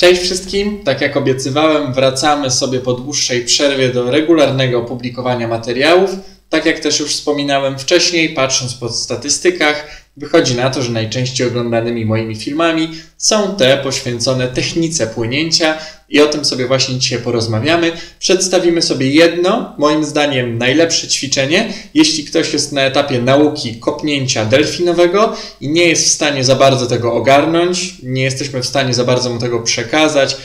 Cześć wszystkim, tak jak obiecywałem, wracamy sobie po dłuższej przerwie do regularnego publikowania materiałów. Tak jak też już wspominałem wcześniej, patrząc po statystykach, wychodzi na to, że najczęściej oglądanymi moimi filmami są te poświęcone technice płynięcia i o tym sobie właśnie dzisiaj porozmawiamy. Przedstawimy sobie jedno, moim zdaniem najlepsze ćwiczenie, jeśli ktoś jest na etapie nauki kopnięcia delfinowego i nie jest w stanie za bardzo tego ogarnąć, nie jesteśmy w stanie za bardzo mu tego przekazać,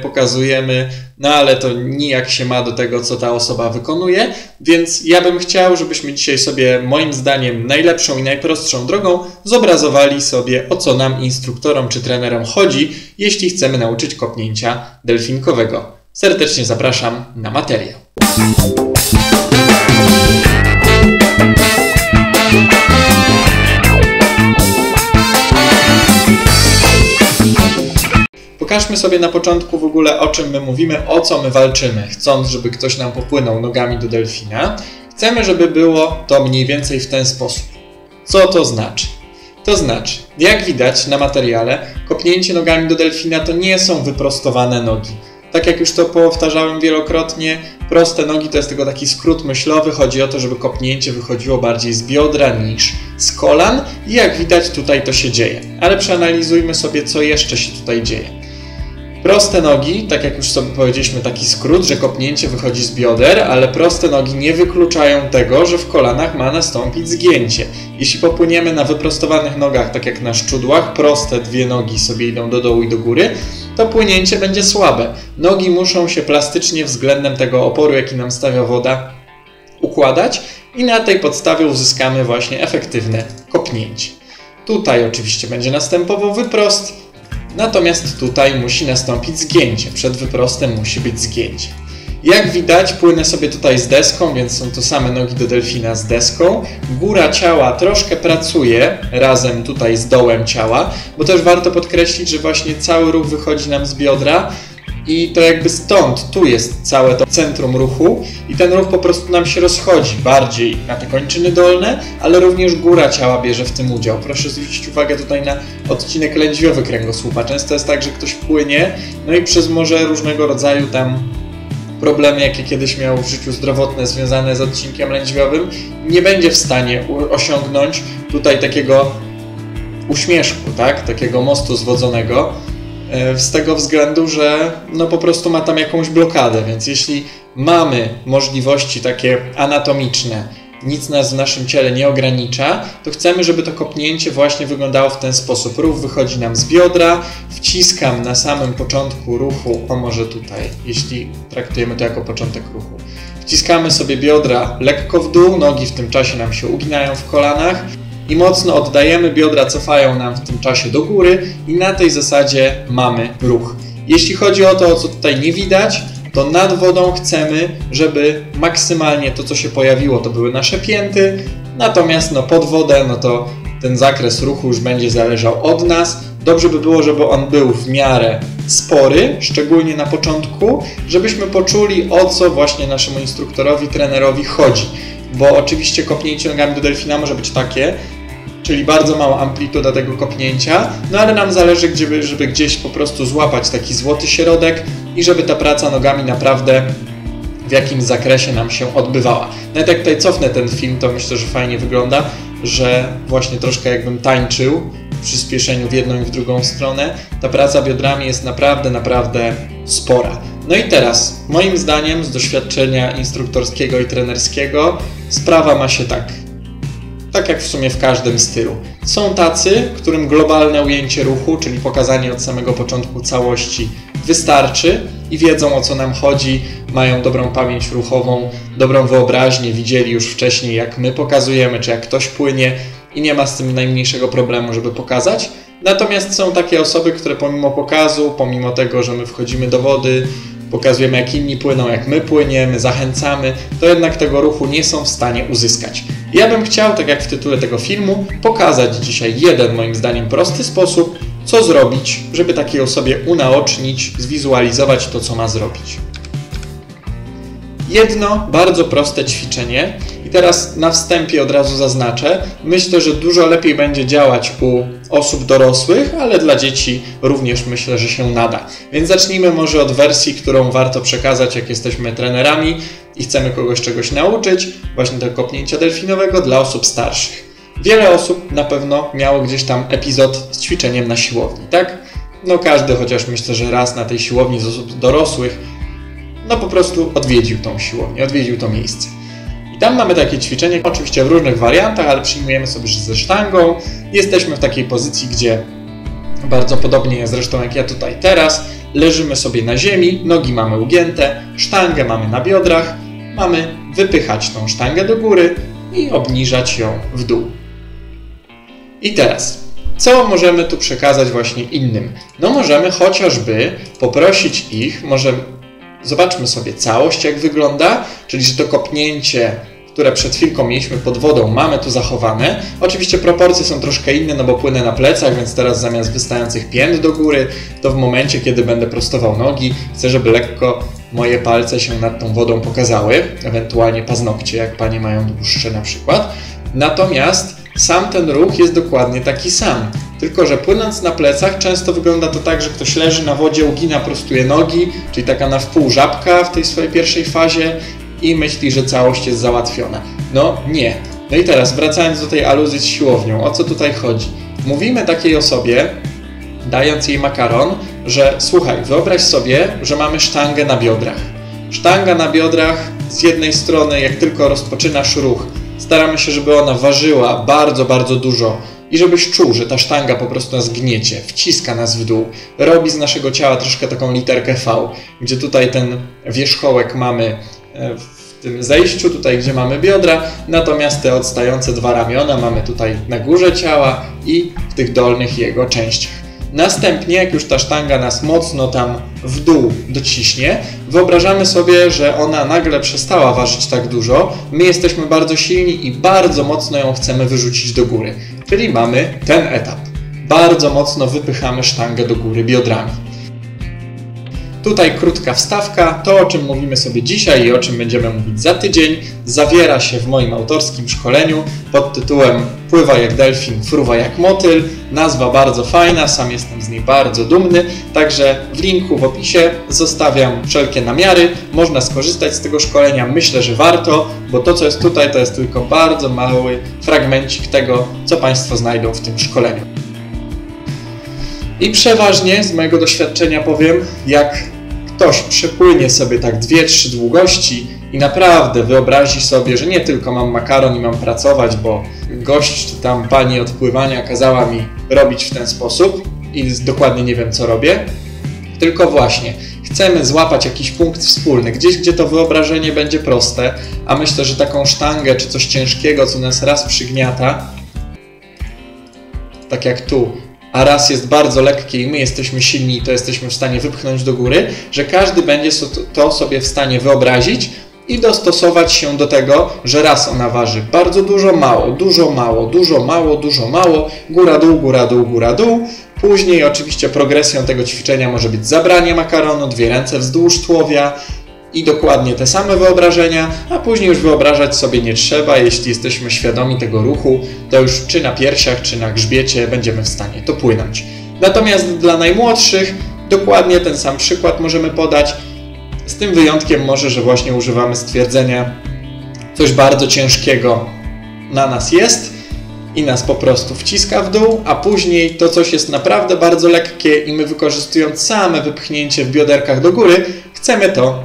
pokazujemy, no ale to nijak się ma do tego, co ta osoba wykonuje, więc ja bym chciał, żebyśmy dzisiaj sobie, moim zdaniem, najlepszą i najprostszą drogą zobrazowali sobie, o co nam instruktorom czy trenerom chodzi, jeśli chcemy nauczyć kopnięcia delfinkowego. Serdecznie zapraszam na materiał. Pokażmy sobie na początku w ogóle, o czym my mówimy, o co my walczymy, chcąc, żeby ktoś nam popłynął nogami do delfina. Chcemy, żeby było to mniej więcej w ten sposób. Co to znaczy? To znaczy, jak widać na materiale, kopnięcie nogami do delfina to nie są wyprostowane nogi. Tak jak już to powtarzałem wielokrotnie, proste nogi to jest tylko taki skrót myślowy. Chodzi o to, żeby kopnięcie wychodziło bardziej z biodra niż z kolan i jak widać tutaj to się dzieje. Ale przeanalizujmy sobie, co jeszcze się tutaj dzieje. Proste nogi, tak jak już sobie powiedzieliśmy, taki skrót, że kopnięcie wychodzi z bioder, ale proste nogi nie wykluczają tego, że w kolanach ma nastąpić zgięcie. Jeśli popłyniemy na wyprostowanych nogach, tak jak na szczudłach, proste dwie nogi sobie idą do dołu i do góry, to płynięcie będzie słabe. Nogi muszą się plastycznie względem tego oporu, jaki nam stawia woda, układać i na tej podstawie uzyskamy właśnie efektywne kopnięcie. Tutaj oczywiście będzie następował wyprost, natomiast tutaj musi nastąpić zgięcie. Przed wyprostem musi być zgięcie. Jak widać, płynę sobie tutaj z deską, więc są to same nogi do delfina z deską. Góra ciała troszkę pracuje razem tutaj z dołem ciała, bo też warto podkreślić, że właśnie cały ruch wychodzi nam z biodra i to jakby stąd, tu jest całe to centrum ruchu i ten ruch po prostu nam się rozchodzi bardziej na te kończyny dolne, ale również góra ciała bierze w tym udział. Proszę zwrócić uwagę tutaj na odcinek lędźwiowy kręgosłupa. Często jest tak, że ktoś płynie, no i przez może różnego rodzaju tam problemy, jakie kiedyś miał w życiu zdrowotne związane z odcinkiem lędźwiowym, nie będzie w stanie osiągnąć tutaj takiego uśmieszku, tak? Takiego mostu zwodzonego, z tego względu, że no po prostu ma tam jakąś blokadę, więc jeśli mamy możliwości takie anatomiczne, nic nas w naszym ciele nie ogranicza, to chcemy, żeby to kopnięcie właśnie wyglądało w ten sposób. Ruch wychodzi nam z biodra, wciskam na samym początku ruchu, o może tutaj, jeśli traktujemy to jako początek ruchu. Wciskamy sobie biodra lekko w dół, nogi w tym czasie nam się uginają w kolanach i mocno oddajemy, biodra cofają nam w tym czasie do góry i na tej zasadzie mamy ruch. Jeśli chodzi o to, co tutaj nie widać, to nad wodą chcemy, żeby maksymalnie to, co się pojawiło, to były nasze pięty, natomiast pod wodę, to ten zakres ruchu już będzie zależał od nas. Dobrze by było, żeby on był w miarę spory, szczególnie na początku, żebyśmy poczuli, o co właśnie naszemu instruktorowi, trenerowi chodzi. Bo oczywiście kopnięcie nogami do delfina może być takie, czyli bardzo mała amplituda tego kopnięcia, no ale nam zależy, żeby gdzieś po prostu złapać taki złoty środek i żeby ta praca nogami naprawdę w jakimś zakresie nam się odbywała. Nawet jak tutaj cofnę ten film, to myślę, że fajnie wygląda, że właśnie troszkę jakbym tańczył w przyspieszeniu w jedną i w drugą stronę. Ta praca biodrami jest naprawdę spora. No i teraz, moim zdaniem, z doświadczenia instruktorskiego i trenerskiego, sprawa ma się tak jak w sumie w każdym stylu. Są tacy, którym globalne ujęcie ruchu, czyli pokazanie od samego początku całości wystarczy i wiedzą, o co nam chodzi, mają dobrą pamięć ruchową, dobrą wyobraźnię, widzieli już wcześniej, jak my pokazujemy, czy jak ktoś płynie i nie ma z tym najmniejszego problemu, żeby pokazać. Natomiast są takie osoby, które pomimo pokazu, pomimo tego, że my wchodzimy do wody, pokazujemy, jak inni płyną, jak my płyniemy, zachęcamy, to jednak tego ruchu nie są w stanie uzyskać. Ja bym chciał, tak jak w tytule tego filmu, pokazać dzisiaj jeden, moim zdaniem, prosty sposób, co zrobić, żeby takiej osobie unaocznić, zwizualizować to, co ma zrobić. Jedno bardzo proste ćwiczenie i teraz na wstępie od razu zaznaczę, myślę, że dużo lepiej będzie działać u osób dorosłych, ale dla dzieci również myślę, że się nada. Więc zacznijmy może od wersji, którą warto przekazać, jak jesteśmy trenerami i chcemy kogoś czegoś nauczyć, właśnie tego kopnięcia delfinowego dla osób starszych. Wiele osób na pewno miało gdzieś tam epizod z ćwiczeniem na siłowni, tak? No każdy, chociaż myślę, że raz na tej siłowni z osób dorosłych, no po prostu odwiedził tą siłownię, odwiedził to miejsce. I tam mamy takie ćwiczenie, oczywiście w różnych wariantach, ale przyjmujemy sobie, że ze sztangą. Jesteśmy w takiej pozycji, gdzie bardzo podobnie jest zresztą jak ja tutaj teraz. Leżymy sobie na ziemi, nogi mamy ugięte, sztangę mamy na biodrach, mamy wypychać tą sztangę do góry i obniżać ją w dół. I teraz, co możemy tu przekazać właśnie innym? No możemy chociażby poprosić ich, może zobaczmy sobie całość jak wygląda, czyli że to kopnięcie, które przed chwilką mieliśmy pod wodą, mamy tu zachowane. Oczywiście proporcje są troszkę inne, no bo płynę na plecach, więc teraz zamiast wystających pięt do góry, to w momencie, kiedy będę prostował nogi, chcę, żeby lekko moje palce się nad tą wodą pokazały, ewentualnie paznokcie, jak panie mają dłuższe na przykład. Natomiast sam ten ruch jest dokładnie taki sam, tylko że płynąc na plecach często wygląda to tak, że ktoś leży na wodzie, ugina, prostuje nogi, czyli taka na wpół żabka w tej swojej pierwszej fazie i myśli, że całość jest załatwiona. No nie. No i teraz wracając do tej aluzji z siłownią, o co tutaj chodzi? Mówimy takiej osobie, dając jej makaron, że słuchaj, wyobraź sobie, że mamy sztangę na biodrach. Sztanga na biodrach z jednej strony, jak tylko rozpoczynasz ruch, staramy się, żeby ona ważyła bardzo, bardzo dużo i żebyś czuł, że ta sztanga po prostu nas gniecie, wciska nas w dół, robi z naszego ciała troszkę taką literkę V, gdzie tutaj ten wierzchołek mamy w tym zejściu, tutaj gdzie mamy biodra, natomiast te odstające dwa ramiona mamy tutaj na górze ciała i w tych dolnych jego częściach. Następnie, jak już ta sztanga nas mocno tam w dół dociśnie, wyobrażamy sobie, że ona nagle przestała ważyć tak dużo, my jesteśmy bardzo silni i bardzo mocno ją chcemy wyrzucić do góry. Czyli mamy ten etap. Bardzo mocno wypychamy sztangę do góry biodrami. Tutaj krótka wstawka, to o czym mówimy sobie dzisiaj i o czym będziemy mówić za tydzień, zawiera się w moim autorskim szkoleniu pod tytułem Pływaj jak delfin, fruwaj jak motyl. Nazwa bardzo fajna, sam jestem z niej bardzo dumny, także w linku w opisie zostawiam wszelkie namiary. Można skorzystać z tego szkolenia, myślę, że warto, bo to co jest tutaj to jest tylko bardzo mały fragmencik tego, co Państwo znajdą w tym szkoleniu. I przeważnie z mojego doświadczenia powiem, jak ktoś przepłynie sobie tak 2-3 długości i naprawdę wyobrazi sobie, że nie tylko mam makaron i mam pracować, bo gość czy tam pani od pływania kazała mi robić w ten sposób i dokładnie nie wiem co robię, tylko właśnie chcemy złapać jakiś punkt wspólny, gdzieś gdzie to wyobrażenie będzie proste, a myślę, że taką sztangę czy coś ciężkiego, co nas raz przygniata, tak jak tu, a raz jest bardzo lekkie i my jesteśmy silni i to jesteśmy w stanie wypchnąć do góry, że każdy będzie to sobie w stanie wyobrazić i dostosować się do tego, że raz ona waży bardzo dużo, mało, dużo, mało, dużo, mało, dużo, mało, góra, dół, góra, dół, góra, dół. Później oczywiście progresją tego ćwiczenia może być zabranie makaronu, 2 ręce wzdłuż tułowia i dokładnie te same wyobrażenia, a później już wyobrażać sobie nie trzeba, jeśli jesteśmy świadomi tego ruchu, to już czy na piersiach, czy na grzbiecie będziemy w stanie to płynąć. Natomiast dla najmłodszych dokładnie ten sam przykład możemy podać, z tym wyjątkiem może, że właśnie używamy stwierdzenia coś bardzo ciężkiego na nas jest i nas po prostu wciska w dół, a później to coś jest naprawdę bardzo lekkie i my wykorzystując same wypchnięcie w bioderkach do góry, chcemy to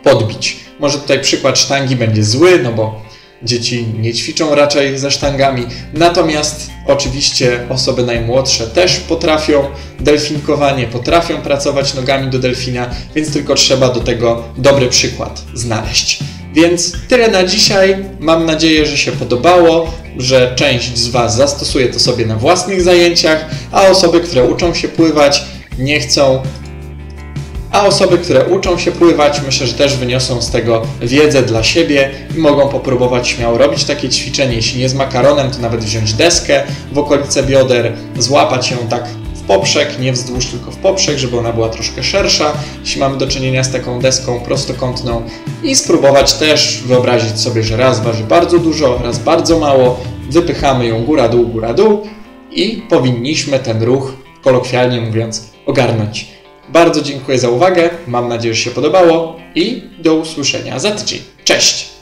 podbić. Może tutaj przykład sztangi będzie zły, no bo dzieci nie ćwiczą raczej ze sztangami, natomiast oczywiście osoby najmłodsze też potrafią delfinkowanie, potrafią pracować nogami do delfina, więc tylko trzeba do tego dobry przykład znaleźć. Więc tyle na dzisiaj. Mam nadzieję, że się podobało, że część z Was zastosuje to sobie na własnych zajęciach, a osoby, które uczą się pływać, myślę, że też wyniosą z tego wiedzę dla siebie i mogą popróbować śmiało robić takie ćwiczenie. Jeśli nie z makaronem, to nawet wziąć deskę w okolice bioder, złapać ją tak w poprzek, nie wzdłuż, tylko w poprzek, żeby ona była troszkę szersza, jeśli mamy do czynienia z taką deską prostokątną i spróbować też wyobrazić sobie, że raz waży bardzo dużo, raz bardzo mało, wypychamy ją góra, dół i powinniśmy ten ruch, kolokwialnie mówiąc, ogarnąć. Bardzo dziękuję za uwagę, mam nadzieję, że się podobało i do usłyszenia za tydzień. Cześć!